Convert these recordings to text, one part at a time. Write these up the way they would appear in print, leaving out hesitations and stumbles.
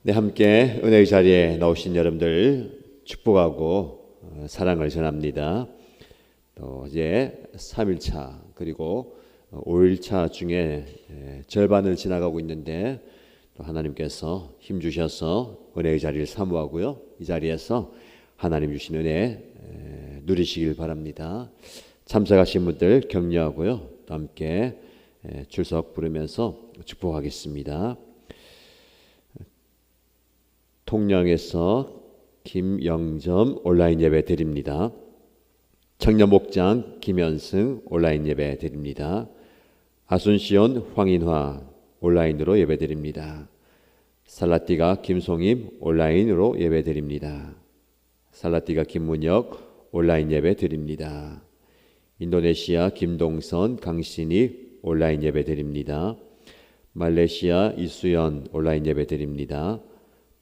네, 함께 은혜의 자리에 나오신 여러분들 축복하고 사랑을 전합니다. 또 이제 3일차 그리고 5일차 중에 절반을 지나가고 있는데 또 하나님께서 힘 주셔서 은혜의 자리를 사모하고요. 이 자리에서 하나님 주신 은혜 누리시길 바랍니다. 참석하신 분들 격려하고요. 또 함께 출석 부르면서 축복하겠습니다. 통영에서 김영점 온라인 예배 드립니다. 청년목장 김현승 온라인 예배 드립니다. 아순시온 황인화 온라인으로 예배 드립니다. 살라띠가 김송임 온라인으로 예배 드립니다. 살라띠가 김문혁 온라인 예배 드립니다. 인도네시아 김동선 강신이 온라인 예배 드립니다. 말레이시아 이수연 온라인 예배 드립니다.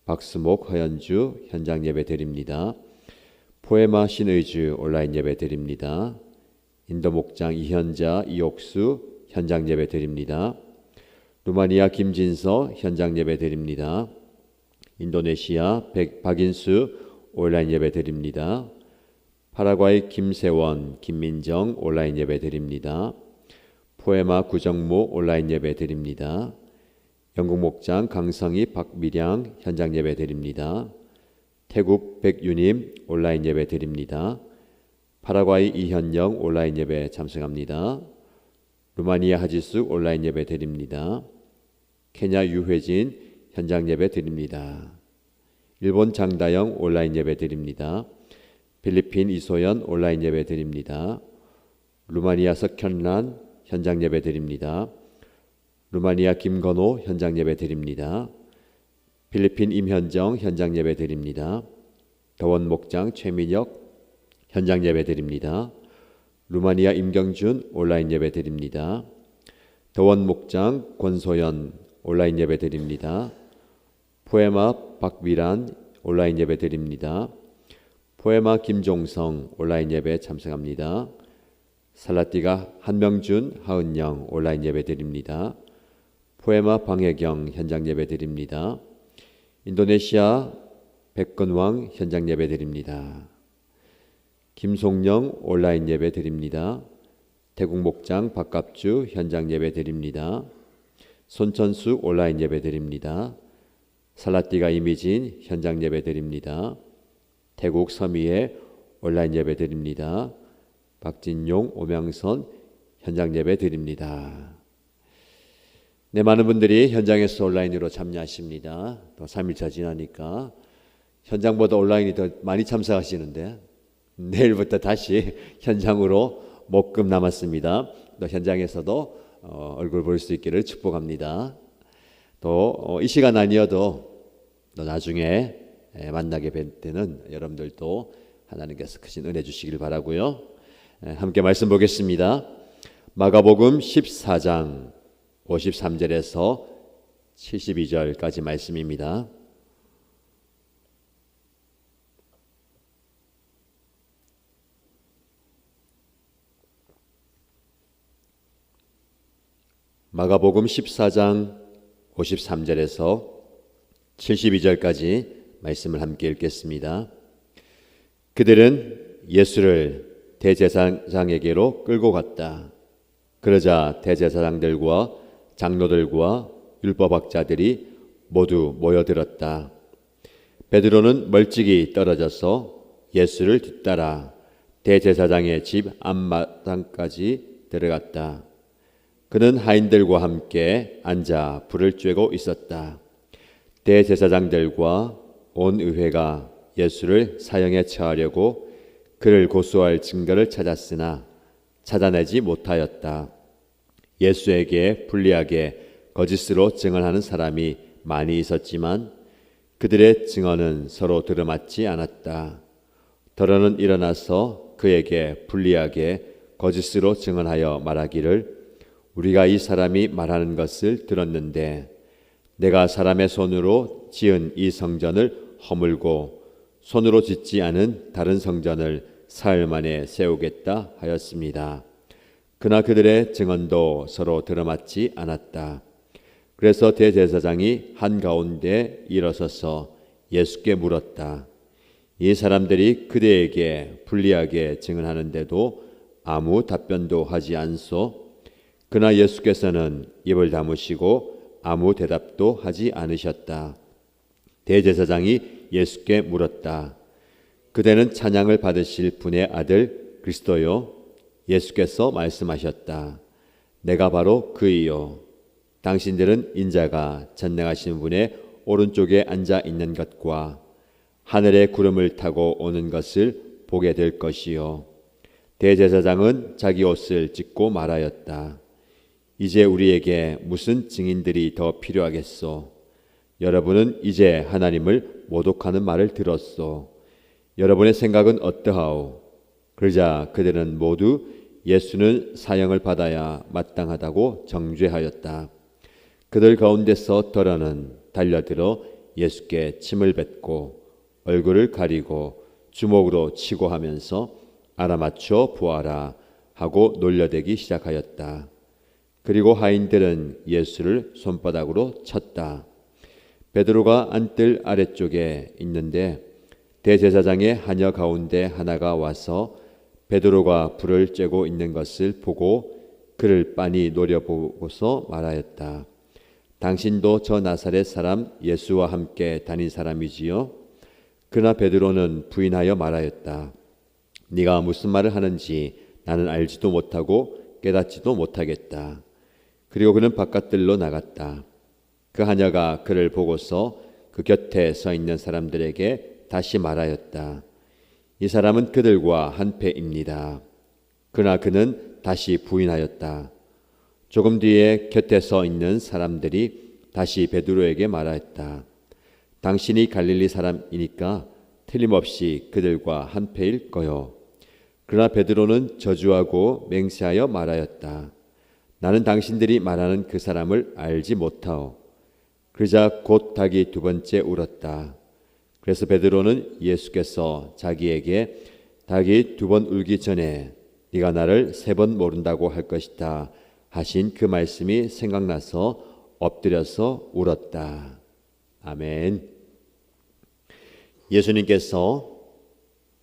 박수목 허연주 현장 예배 드립니다. 포에마 신의주 온라인 예배 드립니다. 인도 목장 이현자 이옥수 현장 예배 드립니다. 루마니아 김진서 현장 예배 드립니다. 인도네시아 박인수 온라인 예배 드립니다. 파라과이 김세원 김민정 온라인 예배 드립니다. 포에마 구정모 온라인 예배 드립니다. 영국 목장 강성희 박미량 현장 예배 드립니다. 태국 백유님 온라인 예배 드립니다. 파라과이 이현영 온라인 예배 참석합니다. 루마니아 하지수 온라인 예배 드립니다. 케냐 유회진 현장 예배 드립니다. 일본 장다영 온라인 예배 드립니다. 필리핀 이소연 온라인 예배 드립니다. 루마니아 석현란 현장 예배 드립니다. 루마니아 김건호 현장 예배 드립니다. 필리핀 임현정 현장 예배 드립니다. 더원 목장 최민혁 현장 예배 드립니다. 루마니아 임경준 온라인 예배 드립니다. 더원 목장 권소연 온라인 예배 드립니다. 포에마 박미란 온라인 예배 드립니다. 포에마 김종성 온라인 예배 참석합니다. 살라띠가 한명준 하은영 온라인 예배 드립니다. 포에마 방혜경 현장 예배 드립니다. 인도네시아 백건왕 현장 예배 드립니다. 김송영 온라인 예배 드립니다. 태국 목장 박갑주 현장 예배 드립니다. 손천수 온라인 예배 드립니다. 살라띠가 이미진 현장 예배 드립니다. 태국 서미에 온라인 예배 드립니다. 박진용 오명선 현장 예배 드립니다. 네, 많은 분들이 현장에서 온라인으로 참여하십니다. 또 3일차 지나니까 현장보다 온라인이 더 많이 참석하시는데 내일부터 다시 현장으로 목금 남았습니다. 또 현장에서도 얼굴 볼 수 있기를 축복합니다. 또 이 시간 아니어도 또 나중에 만나게 뵐 때는 여러분들도 하나님께서 크신 은혜 주시길 바라고요. 함께 말씀 보겠습니다. 마가복음 14장 53절에서 72절까지 말씀입니다. 마가복음 14장 53절에서 72절까지 말씀을 함께 읽겠습니다. 그들은 예수를 대제사장에게로 끌고 갔다. 그러자 대제사장들과 장로들과 율법학자들이 모두 모여들었다. 베드로는 멀찍이 떨어져서 예수를 뒤따라 대제사장의 집 앞마당까지 들어갔다. 그는 하인들과 함께 앉아 불을 쬐고 있었다. 대제사장들과 온 의회가 예수를 사형에 처하려고 그를 고소할 증거를 찾았으나 찾아내지 못하였다. 예수에게 불리하게 거짓으로 증언하는 사람이 많이 있었지만 그들의 증언은 서로 들어맞지 않았다. 더러는 일어나서 그에게 불리하게 거짓으로 증언하여 말하기를 우리가 이 사람이 말하는 것을 들었는데 내가 사람의 손으로 지은 이 성전을 허물고 손으로 짓지 않은 다른 성전을 사흘 만에 세우겠다 하였습니다. 그러나 그들의 증언도 서로 들어맞지 않았다. 그래서 대제사장이 한가운데 일어서서 예수께 물었다. 이 사람들이 그대에게 불리하게 증언하는데도 아무 답변도 하지 않소? 그러나 예수께서는 입을 다무시고 아무 대답도 하지 않으셨다. 대제사장이 예수께 물었다. 그대는 찬양을 받으실 분의 아들 그리스도요? 예수께서 말씀하셨다. 내가 바로 그이요. 당신들은 인자가 전능하신 분의 오른쪽에 앉아 있는 것과 하늘의 구름을 타고 오는 것을 보게 될 것이요. 대제사장은 자기 옷을 찢고 말하였다. 이제 우리에게 무슨 증인들이 더 필요하겠소? 여러분은 이제 하나님을 모독하는 말을 들었소. 여러분의 생각은 어떠하오? 그러자 그들은 모두 예수는 사형을 받아야 마땅하다고 정죄하였다. 그들 가운데서 더러는 달려들어 예수께 침을 뱉고 얼굴을 가리고 주먹으로 치고 하면서 알아맞혀 보아라 하고 놀려대기 시작하였다. 그리고 하인들은 예수를 손바닥으로 쳤다. 베드로가 안뜰 아래쪽에 있는데 대제사장의 하녀 가운데 하나가 와서 베드로가 불을 쬐고 있는 것을 보고 그를 빤히 노려보고서 말하였다. 당신도 저 나사렛 사람 예수와 함께 다닌 사람이지요? 그러나 베드로는 부인하여 말하였다. 네가 무슨 말을 하는지 나는 알지도 못하고 깨닫지도 못하겠다. 그리고 그는 바깥들로 나갔다. 그 하녀가 그를 보고서 그 곁에 서 있는 사람들에게 다시 말하였다. 이 사람은 그들과 한패입니다. 그러나 그는 다시 부인하였다. 조금 뒤에 곁에 서 있는 사람들이 다시 베드로에게 말하였다. 당신이 갈릴리 사람이니까 틀림없이 그들과 한패일 거요. 그러나 베드로는 저주하고 맹세하여 말하였다. 나는 당신들이 말하는 그 사람을 알지 못하오. 그러자 곧 닭이 두 번째 울었다. 그래서 베드로는 예수께서 자기에게 닭이 두 번 울기 전에 네가 나를 세 번 모른다고 할 것이다 하신 그 말씀이 생각나서 엎드려서 울었다. 아멘. 예수님께서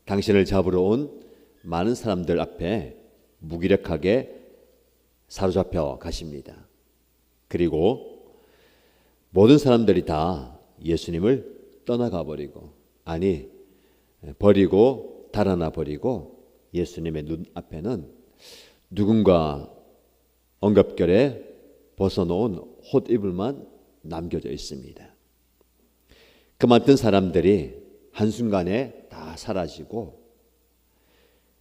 당신을 잡으러 온 많은 사람들 앞에 무기력하게 사로잡혀 가십니다. 그리고 모든 사람들이 다 예수님을 떠나가 버리고 버리고 달아나 버리고 예수님의 눈앞에는 누군가 엉겁결에 벗어놓은 옷이불만 남겨져 있습니다. 그 많은 사람들이 한순간에 다 사라지고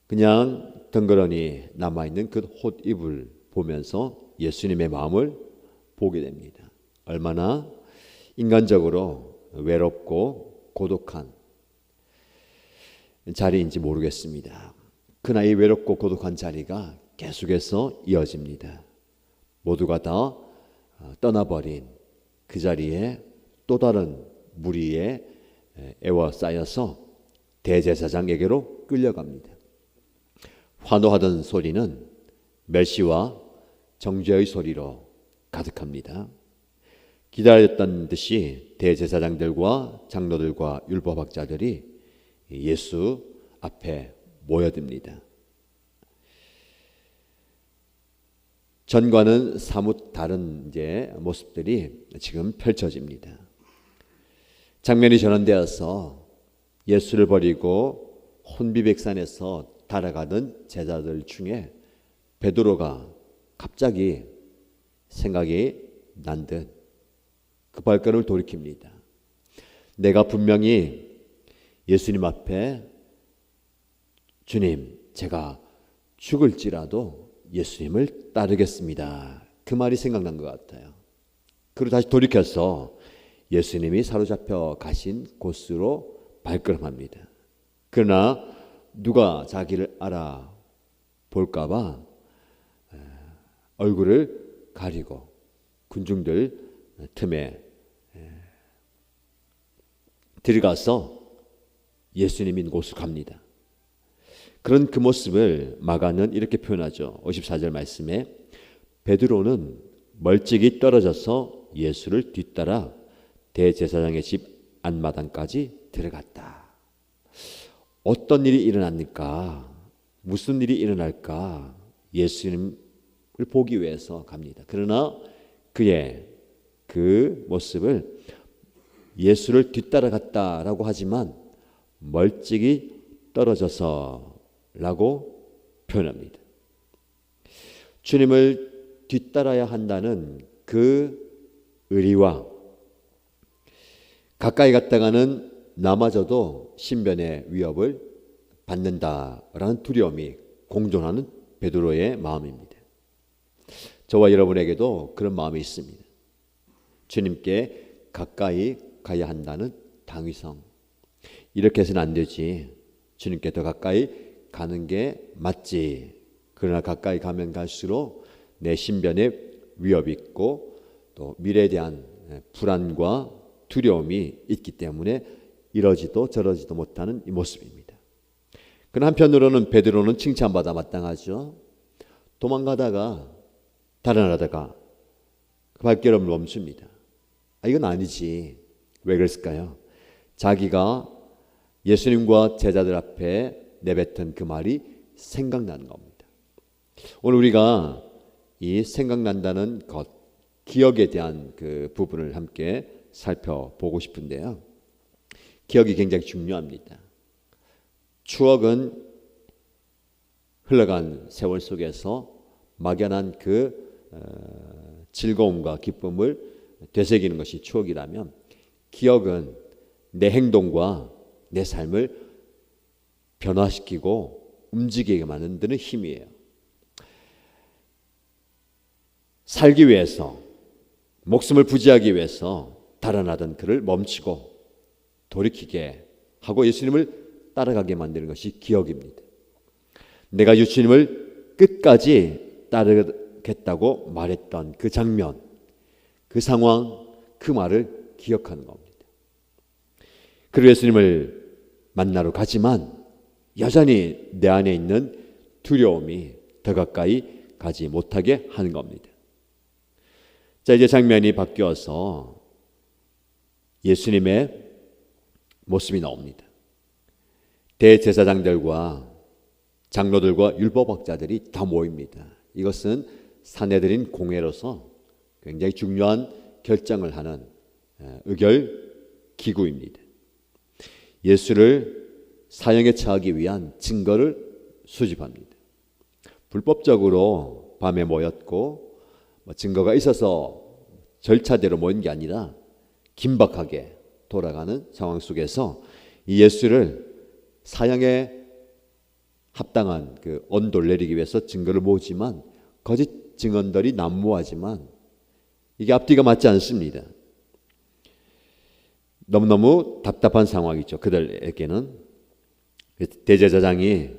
그냥 덩그러니 남아있는 그 옷이불 보면서 예수님의 마음을 보게 됩니다. 얼마나 인간적으로 외롭고 고독한 자리인지 모르겠습니다. 그러나 이 외롭고 고독한 자리가 계속해서 이어집니다. 모두가 다 떠나버린 그 자리에 또 다른 무리에 에워싸여서 대제사장에게로 끌려갑니다. 환호하던 소리는 멸시와 정죄의 소리로 가득합니다. 기다렸던 듯이 대제사장들과 장로들과 율법학자들이 예수 앞에 모여듭니다. 전과는 사뭇 다른 모습들이 지금 펼쳐집니다. 장면이 전환되어서 예수를 버리고 혼비백산에서 달아가던 제자들 중에 베드로가 갑자기 생각이 난 듯 그 발걸음을 돌이킵니다. 내가 분명히 예수님 앞에 주님, 제가 죽을지라도 예수님을 따르겠습니다. 그 말이 생각난 것 같아요. 그리고 다시 돌이켜서 예수님이 사로잡혀 가신 곳으로 발걸음합니다. 그러나 누가 자기를 알아볼까 봐 얼굴을 가리고 군중들 틈에 들어가서 예수님 있는 곳으로 갑니다. 그런 그 모습을 마가는 이렇게 표현하죠. 54절 말씀에 베드로는 멀찍이 떨어져서 예수를 뒤따라 대제사장의 집 안마당까지 들어갔다. 어떤 일이 일어납니까? 무슨 일이 일어날까? 예수님을 보기 위해서 갑니다. 그러나 그의 그 모습을 예수를 뒤따라갔다라고 하지만 멀찍이 떨어져서라고 표현합니다. 주님을 뒤따라야 한다는 그 의리와 가까이 갔다가는 나마저도 신변의 위협을 받는다라는 두려움이 공존하는 베드로의 마음입니다. 저와 여러분에게도 그런 마음이 있습니다. 주님께 가까이 가야 한다는 당위성. 이렇게 해서는 안 되지. 주님께 더 가까이 가는 게 맞지. 그러나 가까이 가면 갈수록 내 신변에 위협이 있고 또 미래에 대한 불안과 두려움이 있기 때문에 이러지도 저러지도 못하는 이 모습입니다. 그러나 한편으로는 베드로는 칭찬받아 마땅하죠. 도망가다가 달아나다가 그 발걸음을 멈춥니다. 이건 아니지. 왜 그랬을까요? 자기가 예수님과 제자들 앞에 내뱉은 그 말이 생각나는 겁니다. 오늘 우리가 이 생각난다는 것, 기억에 대한 그 부분을 함께 살펴보고 싶은데요. 기억이 굉장히 중요합니다. 추억은 흘러간 세월 속에서 막연한 그 즐거움과 기쁨을 되새기는 것이 추억이라면, 기억은 내 행동과 내 삶을 변화시키고 움직이게 만드는 힘이에요. 살기 위해서, 목숨을 부지하기 위해서 달아나던 그를 멈추고 돌이키게 하고 예수님을 따라가게 만드는 것이 기억입니다. 내가 예수님을 끝까지 따르겠다고 말했던 그 장면, 그 상황, 그 말을 기억하는 겁니다. 그리고 예수님을 만나러 가지만 여전히 내 안에 있는 두려움이 더 가까이 가지 못하게 하는 겁니다. 자, 이제 장면이 바뀌어서 예수님의 모습이 나옵니다. 대제사장들과 장로들과 율법학자들이 다 모입니다. 이것은 사내들인 공회로서 굉장히 중요한 결정을 하는 의결 기구입니다. 예수를 사형에 처하기 위한 증거를 수집합니다. 불법적으로 밤에 모였고 증거가 있어서 절차대로 모인 게 아니라 긴박하게 돌아가는 상황 속에서 이 예수를 사형에 합당한 그 언도를 내리기 위해서 증거를 모으지만 거짓 증언들이 난무하지만 이게 앞뒤가 맞지 않습니다. 너무너무 답답한 상황이죠. 그들에게는. 대제사장이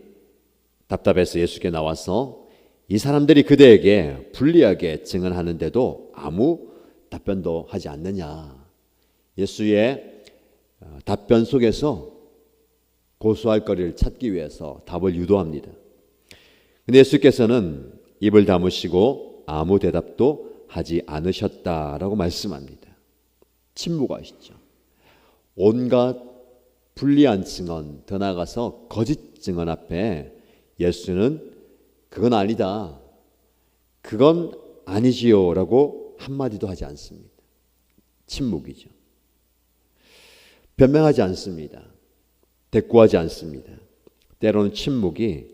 답답해서 예수께 나와서 이 사람들이 그대에게 불리하게 증언하는데도 아무 답변도 하지 않느냐. 예수의 답변 속에서 고소할 거리를 찾기 위해서 답을 유도합니다. 근데 예수께서는 입을 다무시고 아무 대답도 하지 않으셨다라고 말씀합니다. 침묵하시죠. 온갖 불리한 증언, 더 나아가서 거짓 증언 앞에 예수는 그건 아니다, 그건 아니지요 라고 한마디도 하지 않습니다. 침묵이죠. 변명하지 않습니다. 대꾸하지 않습니다. 때로는 침묵이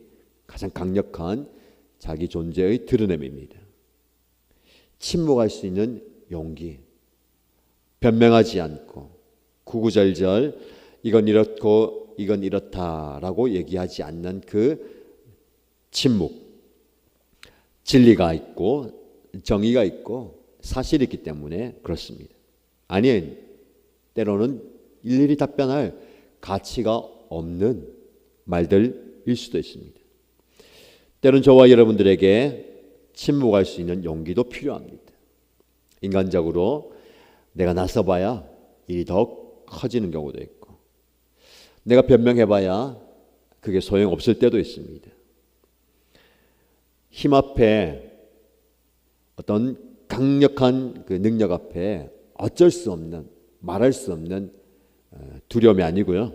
가장 강력한 자기 존재의 드러냄입니다. 침묵할 수 있는 용기, 변명하지 않고 구구절절 이건 이렇고 이건 이렇다라고 얘기하지 않는 그 침묵, 진리가 있고 정의가 있고 사실이 있기 때문에 그렇습니다. 아니, 때로는 일일이 답변할 가치가 없는 말들일 수도 있습니다. 때로는 저와 여러분들에게 침묵할 수 있는 용기도 필요합니다. 인간적으로 내가 나서봐야 일이 더 커지는 경우도 있고, 내가 변명해봐야 그게 소용없을 때도 있습니다. 힘 앞에 어떤 강력한 그 능력 앞에 어쩔 수 없는, 말할 수 없는 두려움이 아니고요.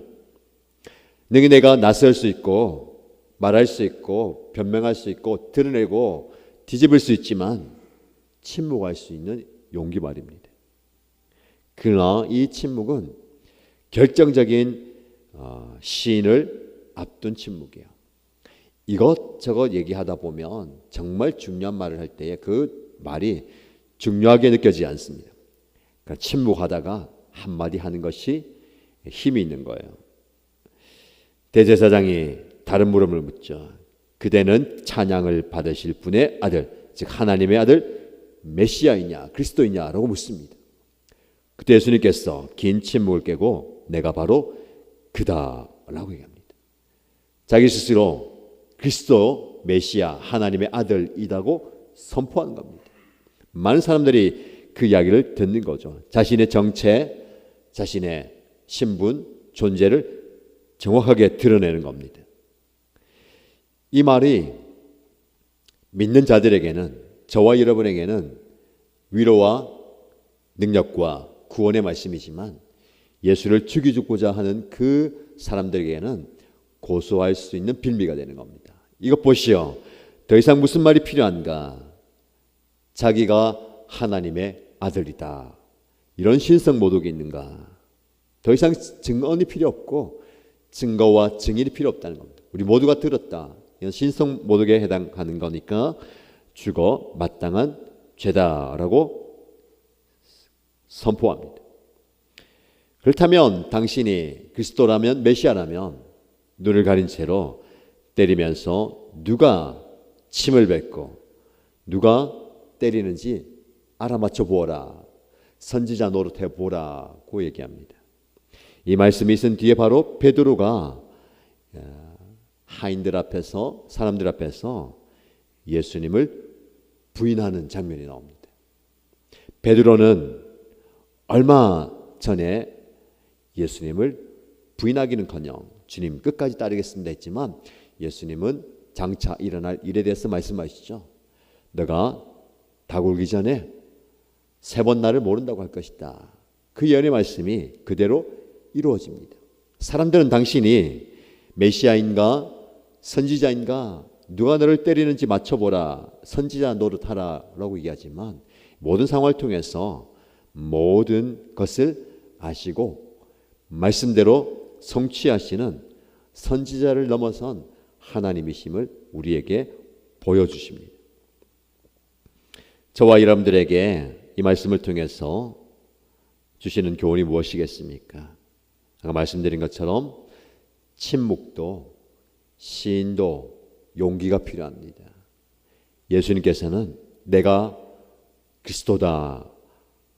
능히 내가 나설 수 있고 말할 수 있고 변명할 수 있고 드러내고 뒤집을 수 있지만 침묵할 수 있는 용기 말입니다. 그러나 이 침묵은 결정적인 시인을 앞둔 침묵이에요. 이것저것 얘기하다 보면 정말 중요한 말을 할 때에 그 말이 중요하게 느껴지지 않습니다. 그러니까 침묵하다가 한마디 하는 것이 힘이 있는 거예요. 대제사장이 다른 물음을 묻죠. 그대는 찬양을 받으실 분의 아들, 즉 하나님의 아들 메시아이냐 그리스도이냐 라고 묻습니다. 그때 예수님께서 긴 침묵을 깨고 내가 바로 그다 라고 얘기합니다. 자기 스스로 그리스도 메시아 하나님의 아들이라고 선포하는 겁니다. 많은 사람들이 그 이야기를 듣는 거죠. 자신의 정체, 자신의 신분, 존재를 정확하게 드러내는 겁니다. 이 말이 믿는 자들에게는, 저와 여러분에게는 위로와 능력과 구원의 말씀이지만 예수를 죽이고자 하는 그 사람들에게는 고소할 수 있는 빌미가 되는 겁니다. 이것 보시오. 더 이상 무슨 말이 필요한가? 자기가 하나님의 아들이다. 이런 신성 모독이 있는가? 더 이상 증언이 필요 없고 증거와 증인이 필요 없다는 겁니다. 우리 모두가 들었다. 이런 신성 모독에 해당하는 거니까 죽어 마땅한 죄다라고 선포합니다. 그렇다면 당신이 그리스도라면 메시아라면 눈을 가린 채로 때리면서 누가 침을 뱉고 누가 때리는지 알아맞혀 보아라. 선지자 노릇해 보라고 얘기합니다. 이 말씀이 있은 뒤에 바로 베드로가 하인들 앞에서, 사람들 앞에서 예수님을 부인하는 장면이 나옵니다. 베드로는 얼마 전에 예수님을 부인하기는커녕 주님 끝까지 따르겠습니다 했지만 예수님은 장차 일어날 일에 대해서 말씀하시죠. 너가 닭 울기 전에 3번 나를 모른다고 할 것이다. 그 예언의 말씀이 그대로 이루어집니다. 사람들은 당신이 메시아인가 선지자인가 누가 너를 때리는지 맞춰보라. 선지자 노릇하라 라고 얘기하지만 모든 상황을 통해서 모든 것을 아시고 말씀대로 성취하시는 선지자를 넘어선 하나님이심을 우리에게 보여주십니다. 저와 여러분들에게 이 말씀을 통해서 주시는 교훈이 무엇이겠습니까? 아까 말씀드린 것처럼 침묵도 시인도 용기가 필요합니다. 예수님께서는 내가 그리스도다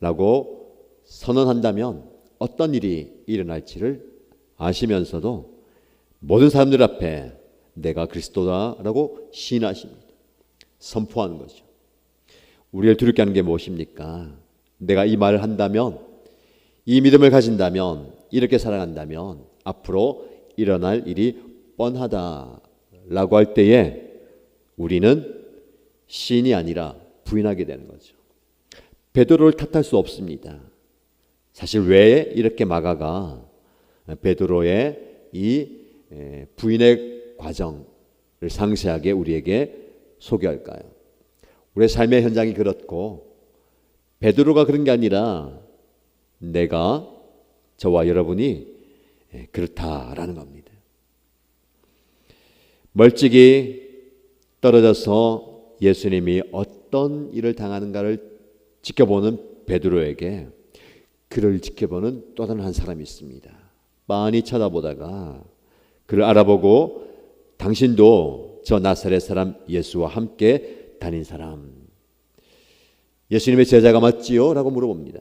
라고 선언한다면 어떤 일이 일어날지를 아시면서도 모든 사람들 앞에 내가 그리스도다 라고 시인하십니다. 선포하는 거죠. 우리를 두렵게 하는 게 무엇입니까? 내가 이 말을 한다면, 이 믿음을 가진다면, 이렇게 살아간다면 앞으로 일어날 일이 뻔하다라고 할 때에 우리는 시인이 아니라 부인하게 되는 거죠. 베드로를 탓할 수 없습니다. 사실 왜 이렇게 마가가 베드로의 이 부인의 과정을 상세하게 우리에게 소개할까요? 우리의 삶의 현장이 그렇고 베드로가 그런 게 아니라 내가, 저와 여러분이 그렇다라는 겁니다. 멀찍이 떨어져서 예수님이 어떤 일을 당하는가를 지켜보는 베드로에게 그를 지켜보는 또 다른 한 사람이 있습니다. 빤히 쳐다보다가 그를 알아보고 당신도 저 나사렛 사람 예수와 함께 다닌 사람, 예수님의 제자가 맞지요? 라고 물어봅니다.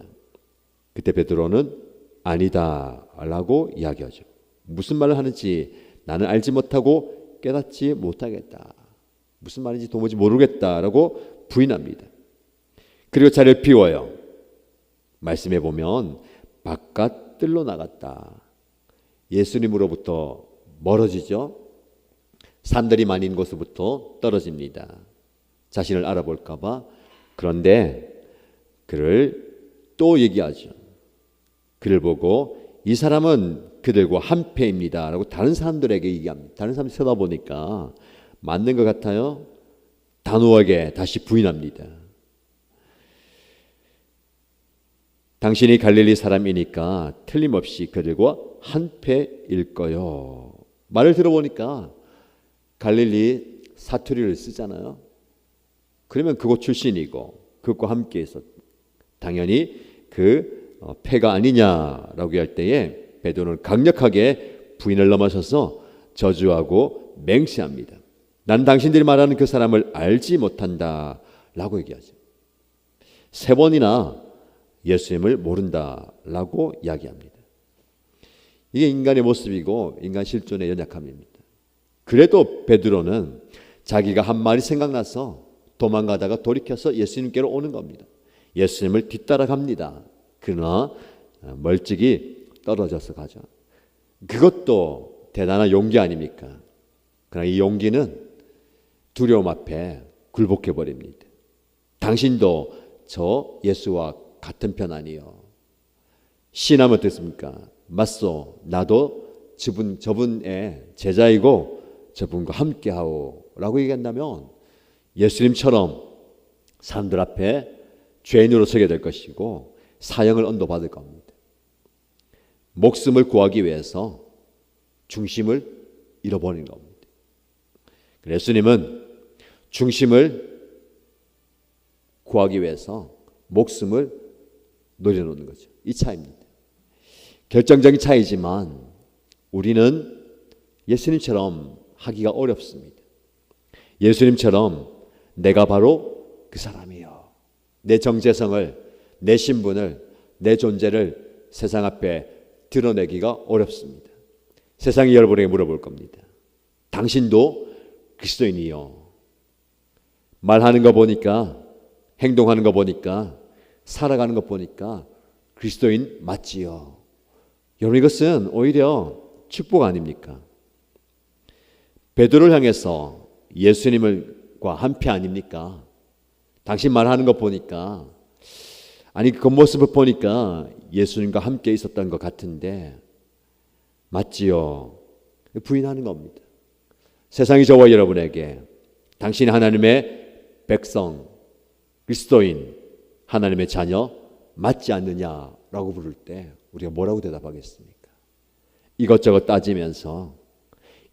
그때 베드로는 아니다 라고 이야기하죠. 무슨 말을 하는지 나는 알지 못하고 깨닫지 못하겠다. 무슨 말인지 도무지 모르겠다 라고 부인합니다. 그리고 자리를 비워요. 말씀해 보면 바깥 뜰로 나갔다. 예수님으로부터 멀어지죠. 사람들이 많이 있는 곳으로부터 떨어집니다. 자신을 알아볼까 봐. 그런데 그를 또 얘기하죠. 그를 보고 이 사람은 그들과 한패입니다 라고 다른 사람들에게 얘기합니다. 다른 사람이 쳐다보니까 맞는 것 같아요. 단호하게 다시 부인합니다. 당신이 갈릴리 사람이니까 틀림없이 그들과 한패일 거요. 말을 들어보니까 갈릴리 사투리를 쓰잖아요. 그러면 그곳 출신이고 그것과 함께 있었. 당연히 그 패가 아니냐라고 할 때에 베드로는 강력하게 부인을 넘어서서 저주하고 맹세합니다. 난 당신들이 말하는 그 사람을 알지 못한다라고 얘기하죠. 3번이나 예수님을 모른다라고 이야기합니다. 이게 인간의 모습이고 인간 실존의 연약함입니다. 그래도 베드로는 자기가 한 말이 생각나서 도망가다가 돌이켜서 예수님께로 오는 겁니다. 예수님을 뒤따라갑니다. 그러나 멀찍이 떨어져서 가죠. 그것도 대단한 용기 아닙니까? 그러나 이 용기는 두려움 앞에 굴복해 버립니다. 당신도 저 예수와 같은 편 아니요. 시인하면 어떻습니까? 맞소. 나도 저분의 제자이고 저분과 함께하오 라고 얘기한다면 예수님처럼 사람들 앞에 죄인으로 서게 될 것이고 사형을 언도받을 겁니다. 목숨을 구하기 위해서 중심을 잃어버린 겁니다. 예수님은 중심을 구하기 위해서 목숨을 노려놓는 거죠. 이 차이입니다. 결정적인 차이지만 우리는 예수님처럼 하기가 어렵습니다. 예수님처럼 내가 바로 그 사람이요. 내 정체성을, 내 신분을, 내 존재를 세상 앞에 드러내기가 어렵습니다. 세상이 여러분에게 물어볼 겁니다. 당신도 그리스도인이요. 말하는 거 보니까, 행동하는 거 보니까, 살아가는 것 보니까 그리스도인 맞지요. 여러분, 이것은 오히려 축복 아닙니까? 베드로를 향해서 예수님과 한패 아닙니까? 당신 말하는 것 보니까, 아니 그 모습을 보니까 예수님과 함께 있었던 것 같은데 맞지요? 부인하는 겁니다. 세상이 저와 여러분에게 당신이 하나님의 백성, 그리스도인, 하나님의 자녀 맞지 않느냐라고 부를 때 우리가 뭐라고 대답하겠습니까? 이것저것 따지면서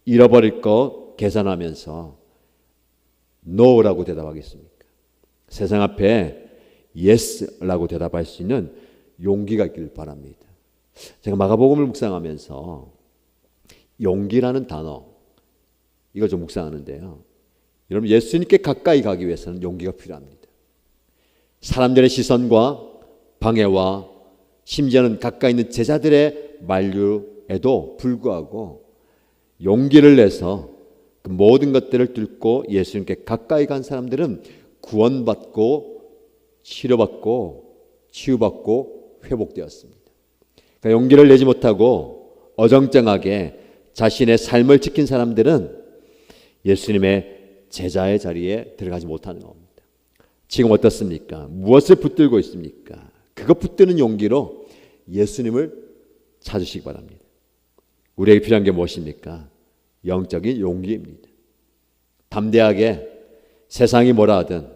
잃어버릴 거 계산하면서 no라고 대답하겠습니까? 세상 앞에 yes라고 대답할 수 있는 용기가 있기를 바랍니다. 제가 마가복음을 묵상하면서 용기라는 단어 이걸 좀 묵상하는데요. 여러분, 예수님께 가까이 가기 위해서는 용기가 필요합니다. 사람들의 시선과 방해와 심지어는 가까이 있는 제자들의 만류에도 불구하고 용기를 내서 그 모든 것들을 뚫고 예수님께 가까이 간 사람들은 구원받고 치료받고 치유받고 회복되었습니다. 그러니까 용기를 내지 못하고 어정쩡하게 자신의 삶을 지킨 사람들은 예수님의 제자의 자리에 들어가지 못하는 겁니다. 지금 어떻습니까? 무엇을 붙들고 있습니까? 그거 붙드는 용기로 예수님을 찾으시기 바랍니다. 우리에게 필요한 게 무엇입니까? 영적인 용기입니다. 담대하게 세상이 뭐라 하든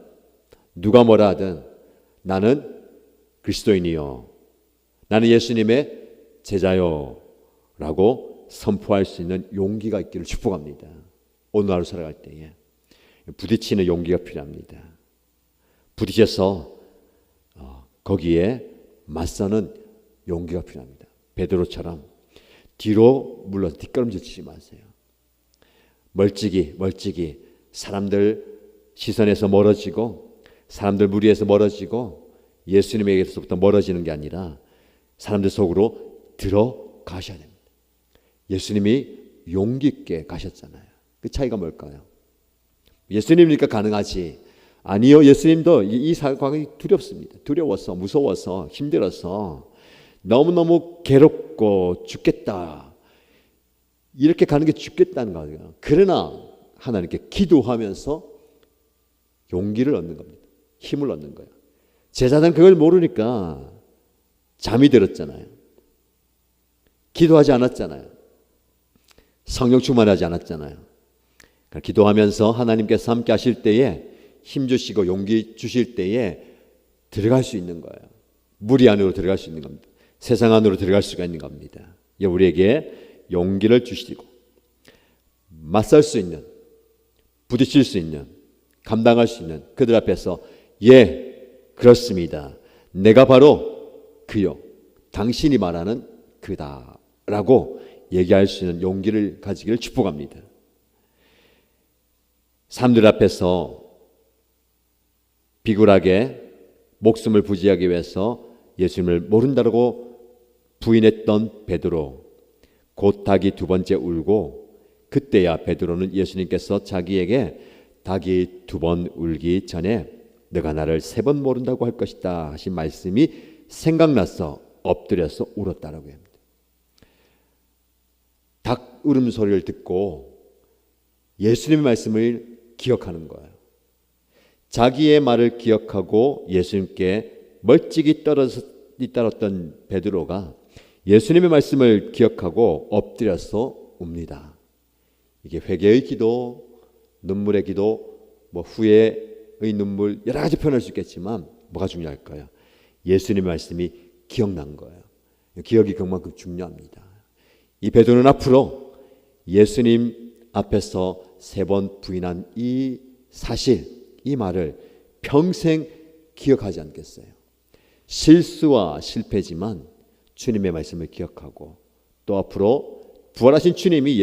누가 뭐라 하든 나는 그리스도인이요, 나는 예수님의 제자요 라고 선포할 수 있는 용기가 있기를 축복합니다. 오늘 하루 살아갈 때에 부딪히는 용기가 필요합니다. 부딪혀서 거기에 맞서는 용기가 필요합니다. 베드로처럼 뒤로 물러서 뒷걸음질 치지 마세요. 멀찍이 사람들 시선에서 멀어지고 사람들 무리에서 멀어지고 예수님에게서부터 멀어지는 게 아니라 사람들 속으로 들어가셔야 됩니다. 예수님이 용기 있게 가셨잖아요. 그 차이가 뭘까요? 예수님이니까 가능하지. 아니요, 예수님도 이 상황이 두렵습니다. 두려워서, 무서워서, 힘들어서 너무너무 괴롭고 죽겠다, 이렇게 가는 게 죽겠다는 거예요. 그러나 하나님께 기도하면서 용기를 얻는 겁니다. 힘을 얻는 거예요. 제자들은 그걸 모르니까 잠이 들었잖아요. 기도하지 않았잖아요. 성령 충만하지 않았잖아요. 기도하면서 하나님께서 함께 하실 때에 힘 주시고 용기 주실 때에 들어갈 수 있는 거예요. 무리 안으로 들어갈 수 있는 겁니다. 세상 안으로 들어갈 수가 있는 겁니다. 우리에게 용기를 주시고 맞설 수 있는, 부딪힐 수 있는, 감당할 수 있는 그들 앞에서 그렇습니다. 내가 바로 그요. 당신이 말하는 그다라고 얘기할 수 있는 용기를 가지기를 축복합니다. 사람들 앞에서 비굴하게 목숨을 부지하기 위해서 예수님을 모른다고 부인했던 베드로, 곧 닭이 두 번째 울고, 그때야 베드로는 예수님께서 자기에게 닭이 두 번 울기 전에 너가 나를 세 번 모른다고 할 것이다 하신 말씀이 생각나서 엎드려서 울었다라고 합니다. 닭 울음소리를 듣고 예수님의 말씀을 기억하는 거예요. 자기의 말을 기억하고 예수님께 멀찍이 떨어져 따랐던 베드로가 예수님의 말씀을 기억하고 엎드려서 웁니다. 이게 회개의 기도, 눈물의 기도, 후회의 눈물, 여러 가지 표현할 수 있겠지만 뭐가 중요할까요? 예수님의 말씀이 기억난 거예요. 기억이 그만큼 중요합니다. 이 베드로는 앞으로 예수님 앞에서 세 번 부인한 이 사실, 이 말을 평생 기억하지 않겠어요? 실수와 실패지만 주님의 말씀을 기억하고, 또 앞으로 부활하신 주님이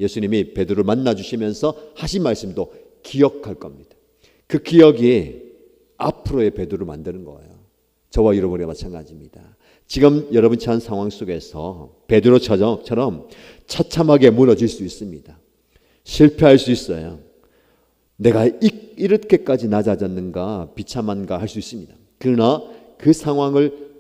예수님이 베드로를 만나 주시면서 하신 말씀도 기억할 겁니다. 그 기억이 앞으로의 베드로를 만드는 거예요. 저와 여러분이 마찬가지입니다. 지금 여러분 처한 상황 속에서 베드로처럼 처참하게 무너질 수 있습니다. 실패할 수 있어요. 내가 이렇게까지 낮아졌는가, 비참한가 할 수 있습니다. 그러나 그 상황을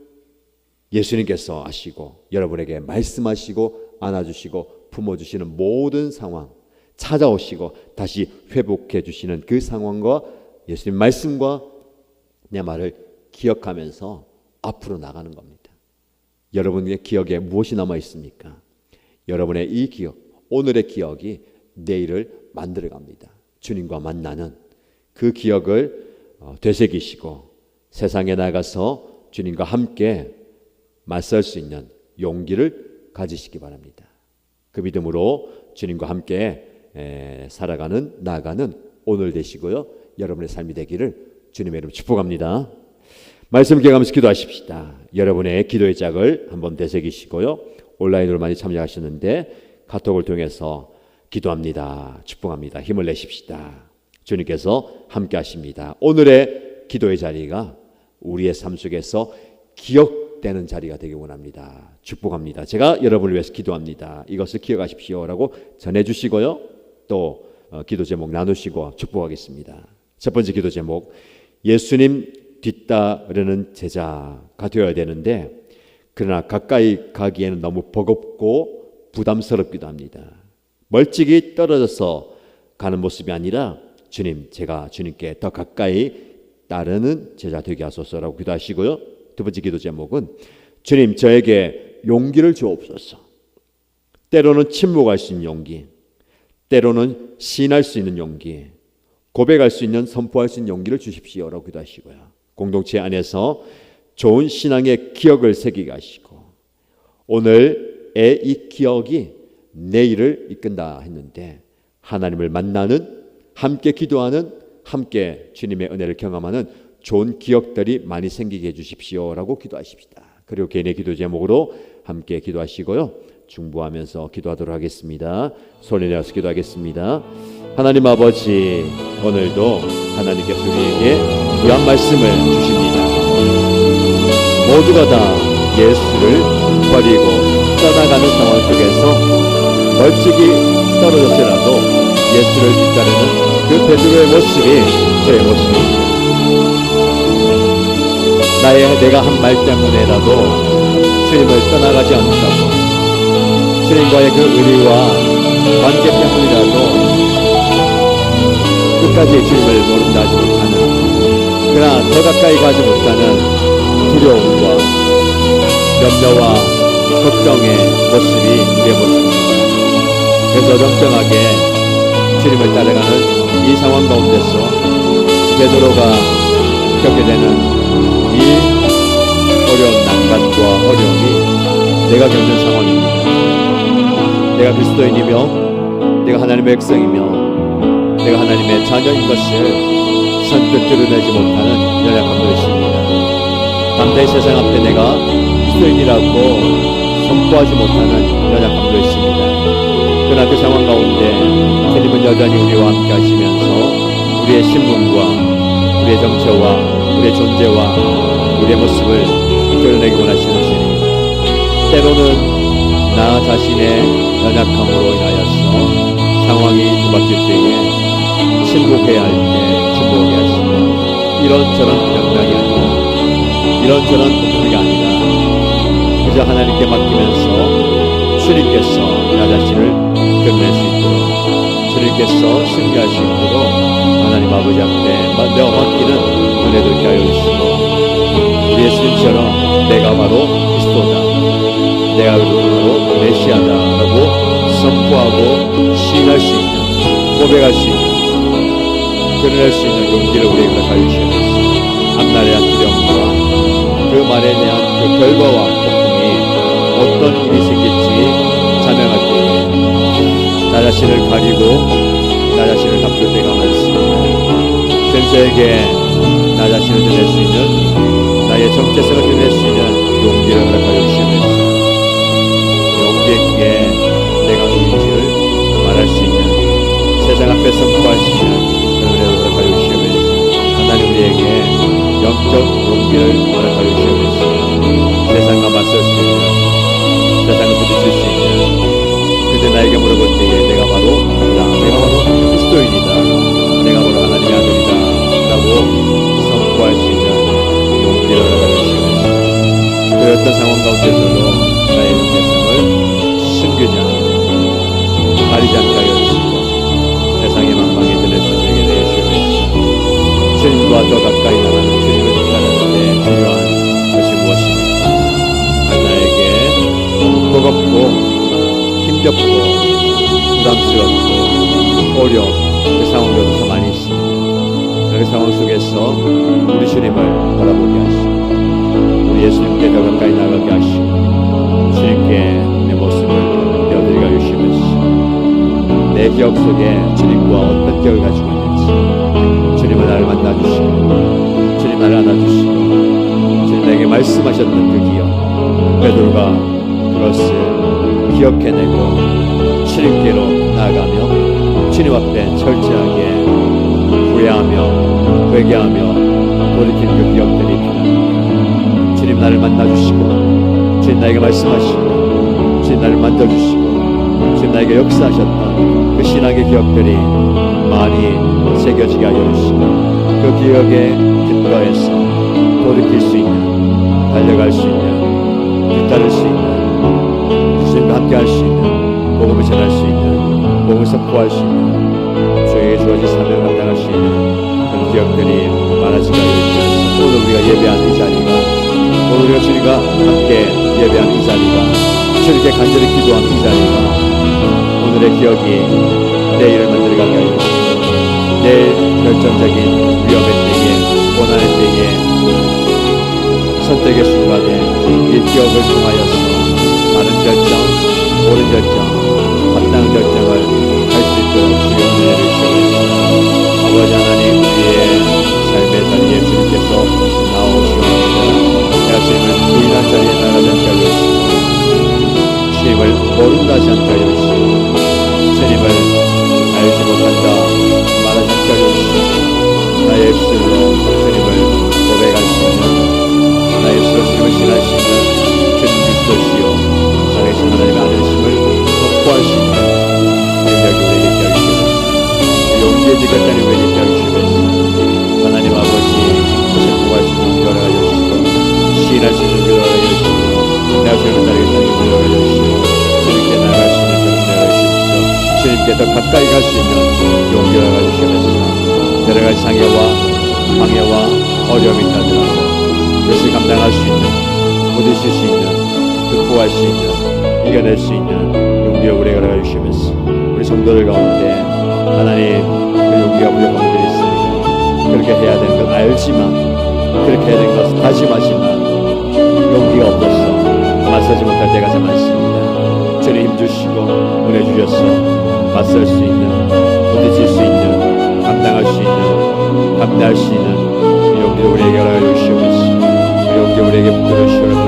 예수님께서 아시고 여러분에게 말씀하시고 안아주시고 품어주시는 모든 상황, 찾아오시고 다시 회복해 주시는 그 상황과 예수님 말씀과 내 말을 기억하면서 앞으로 나가는 겁니다. 여러분의 기억에 무엇이 남아 있습니까? 여러분의 이 기억, 오늘의 기억이 내일을 만들어 갑니다. 주님과 만나는 그 기억을 되새기시고 세상에 나가서 주님과 함께 맞설 수 있는 용기를 가지시기 바랍니다. 그 믿음으로 주님과 함께 나아가는 오늘 되시고요. 여러분의 삶이 되기를 주님의 이름으로 축복합니다. 말씀 기억하면서 기도하십시다. 여러분의 기도의 짝을 한번 되새기시고요. 온라인으로 많이 참여하셨는데 카톡을 통해서 기도합니다. 축복합니다. 힘을 내십시다. 주님께서 함께 하십니다. 오늘의 기도의 자리가 우리의 삶 속에서 기억되는 자리가 되길 원합니다. 축복합니다. 제가 여러분을 위해서 기도합니다. 이것을 기억하십시오라고 전해주시고요. 또 기도 제목 나누시고 축복하겠습니다. 첫 번째 기도 제목, 예수님 뒤따르는 제자가 되어야 되는데 그러나 가까이 가기에는 너무 버겁고 부담스럽기도 합니다. 멀찍이 떨어져서 가는 모습이 아니라 주님, 제가 주님께 더 가까이 따르는 제자 되게 하소서라고 기도하시고요. 두 번째 기도 제목은 주님, 저에게 용기를 주옵소서. 때로는 침묵할 수 있는 용기, 때로는 시인할 수 있는 용기, 고백할 수 있는, 선포할 수 있는 용기를 주십시오라고 기도하시고요. 공동체 안에서 좋은 신앙의 기억을 새기게 하시고 오늘의 이 기억이 내일을 이끈다 했는데 하나님을 만나는, 함께 기도하는, 함께 주님의 은혜를 경험하는 좋은 기억들이 많이 생기게 해주십시오라고 기도하십시다. 그리고 개인의 기도 제목으로 함께 기도하시고요. 중보하면서 기도하도록 하겠습니다. 손을 내어서 기도하겠습니다. 하나님 아버지, 오늘도 하나님께서 우리에게 귀한 말씀을 주십니다. 모두가 다 예수를 버리고 떠나가는 상황 속에서 멀찍이 떨어졌더라도 예수를 뒤따르는 그 베드로의 모습이 저의 모습입니다. 내가 한 말 때문에라도 주님을 떠나가지 않는다고, 주님과의 그 의리와 관계 때문이라도 끝까지 주님을 모른다 하지 못하는 그러나 더 가까이 가지 못하는 두려움과 염려와 걱정의 모습이 우리의 모습입니다. 그래서 정정하게 주님을 따라가는 이 상황 가운데서 베드로가 겪게 되는 이 어려운 난관과 어려움이 내가 겪는 상황입니다. 내가 그리스도인이며 내가 하나님의 백성이며 내가 하나님의 자녀인 것을 선뜻 드러내지 못하는 연약함도 있습니다. 담대히 세상 앞에 내가 그리스도인이라고 선포하지 못하는 연약함도 있습니다. 그러나 그 상황 가운데 주님은 여전히 우리와 함께 하시면서 우리의 신분과 우리의 정체와 우리의 존재와 우리의 모습을 드러내기 원하시는 주님, 때로는 나 자신의 연약함으로 인하여서 상황이 뒤바뀔 때에 침묵해야 할 때 침묵하게 하시고 이런저런 명령이 아니라 이런저런 고통이 아니라 그저 하나님께 맡기면서 주님께서 나 자신을 드러낼 수 있도록 주님께서 승리할 수 있도록 하나님 아버지 앞에 내가 맡기는 은혜도 있게 하여 주시고 우리 예수님처럼 내가 바로 그리스도다, 내가 바로 메시아다라고 선포하고 시인할 수 있는, 고백할 수 있는, 드러낼 수 있는 용기를 우리에게 허락하여 주시옵소서. 앞날에 대한 두려움과 그 말에 대한 그 결과와 고통이 어떤 일이 생길지 자명할 때에 나 자신을 가리고 나 자신을 감출 때가 많습니다. 전세에게 나 자신을 드러낼 수 있는, 나의 정체성을 드러낼 수 있는 용기를 허락하여 주시옵소서. 용기에 내가 누구인지를 말할 수 있는, 세상 앞에 선포할 수 있는 은혜를 허락하여 주시옵소서. 하나님 우리에게 영적 용기를 허락하여 주시옵소서. 세상과 맞설 수 있는, 세상을 부딪힐 수 있는, 그때 나에게 물어볼 때에 내가 바로 그리스도인이다, 내가 바로 하나님의 아들이다 라고 선포할 수 있는 용기를 허락하여 주시옵소서. 그 어떤 상황 가운데서도 나의 정체성을 숨기지 않고 가리지 않게 하여 주시고 세상의 망망에 드낼 수 있게 되어 주시옵소서. 주님과 더 가까이 나가는 주님을 따르는데 필요한 것이 무엇입니까? 나에게 버겁고 힘겹고 부담스럽고 어려운 그 상황들도 더 많이 있습니다. 그 상황 속에서 우리 주님을 바라보게 하시고 우리 예수님께 더 가까이 나가게 하시고 주님께 내 모습을 내어드리게 하시면서 내 기억 속에 주님과 어떤 기억을 가지고 있는지 주님은 나를 만나주시고 주님 나를 안아주시고 주님 나에게 말씀하셨던 그 기억, 베드로가 그것을 기억해내고 주님께로 나아가며 주님 앞에 철저하게 후회하며 회개하며 돌이킨 그 기억들이 필요합니다. 주님 나를 만나주시고 주님 나에게 말씀하시고 주님 나를 만져주시고 주님 나에게 역사하셨던 그 신앙의 기억들이 많이 새겨지게 하여 주시고 그 기억에 근거해서 돌이킬 수 있는, 달려갈 수 있는, 뒤따를 수 있는, 주님과 함께 할 수 있는, 복음을 전할 수 있는, 복음을 선포할 수 있는, 주에게 주어진 사명을 감당할 수 있는 그런 기억들이 많아지게 하여 주시옵소서. 오늘 우리가 예배하는 이 자리가, 오늘 우리가 주님과 함께 예배하는 이 자리가, 주님께 간절히 기도하는 이 자리가 오늘의 기억이 내일을 만들어가게 하여 주시옵소서. 내일 결정적인 위험의 때에, 고난의 때에, 선택의 순간에 이 기억을 통하여서 바른 결정, 옳은 결정, 합당한 결정을 할 수 있도록 주여 은혜를 주시옵소서. 아버지 하나님, 우리의 삶의 자리에 주님께서 나오시옵니다. 내가 주님을 부인한 자리에 나가지 않게 하여 주시고 주님을 모른다지 않게 하여 주시고 주님을 알지 못한다 말하지 않게 하여 주시고 나의 입술로 주님을 고백할 수 있는, 나의 입술로 주님을 신할 수 있는 주님 그리스도시요 살아계신 하나님의 아들이심을 선포할 수 있는 능력이 우리에게 있게 하여 주시옵소서. 용기에 지켰다니 우리에게 있게 하여 주시옵소서. 하나님 아버지, 선포할 수 있는 능력을 하여 주시고 시인할 수 있는 능력을 하여 주시고 내가 주님을 따르겠다는 능력을 하여 주시고 주님께 나아갈 수 있는 그런 능력을 하여 주시옵소서. 주님께 더 가까이 갈 수 있는 용기를 하여 주시옵소서. 여러 가지 장애와 방해와 어려움이 있다더라도 그것을 감당할 수 있는, 부딪힐 수 있는, 극복할 수 있는, 이겨낼 수 있는 용기를 우리에게 허락해 주시면서 우리 성도들 가운데 하나님 그 용기가 부족한 분들이 있습니다. 그렇게 해야 되는 걸 알지만, 그렇게 해야 되는 것을 다짐하지만 용기가 없어서 맞서지 못할 때가 참 많습니다. 주님 힘주시고 은혜 주셔서 맞설 수 있는, 부딪힐 수 있는, 감당할 수 있는, 감내할 수 있는 그 용기를 우리에게 허락해 주시면서 그 용기 우리에게 붙들어 주시면서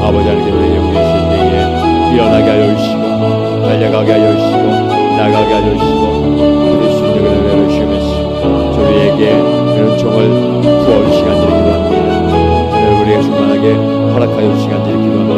아버지 하나님께 우리에게 용기 주실 때에 일어나게 하여 주시고 달려가게 하여 주시고 나가게 하여 주시고 부딪힐 수 있는 은혜를 하여 주시면서 저희에게 그런 종을 부어주시간지를 기도합니다. 우리에게 충만하게 허락하여 주시간지를 기도합니다.